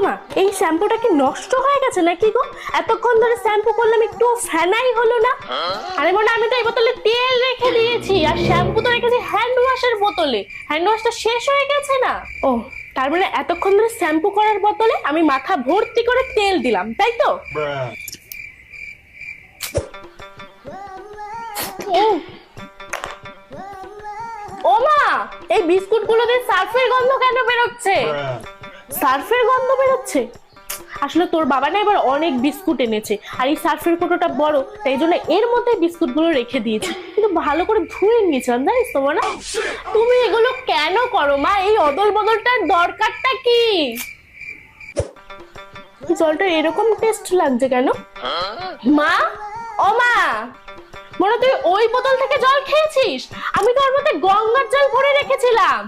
মা, এই শ্যাম্পুটা কি নষ্ট হয়ে গেছে নাকি গো? এতক্ষণ ধরে শ্যাম্পু করলাম, একটু ফেনাই হলো না। আরে মনে, আমি তো এই বোতলে তেল রেখে দিয়েছি, আর শ্যাম্পু তো রেখেছি হ্যান্ড ওয়াশের বোতলে। হ্যান্ড ওয়াশটা শেষ হয়ে গেছে না? ও, তার মানে এতক্ষণ ধরে শ্যাম্পু করার বোতলে আমি মাথা ভর্তি করে তেল দিলাম, তাই তো? ও মা, এই বিস্কুট গুলো দিয়ে সার্ফের গন্ধ কেন বেরোচ্ছে? সার্ফের গন্ধ বেরোচ্ছে? আসলে তোর বাবা না এবার অনেক বিস্কুট এনেছে, আর এই সার্ফের কৌটোটা বড়, তাই জন্য এর মধ্যে বিস্কুট গুলো রেখে দিয়েছি। কিন্তু ভালো করে ধুয়ে নিয়েছিলাম, জানিস তো না? তুমি এগুলো কেন করো মা? এই অদল বদলটার দরকারটা কি? জলটা এরকম টেস্ট লাগছে কেন মা? ও মা, মনে তুই ওই বোতল থেকে জল খেয়েছিস? আমি তো ওর মধ্যে গঙ্গার জল ভরে রেখেছিলাম।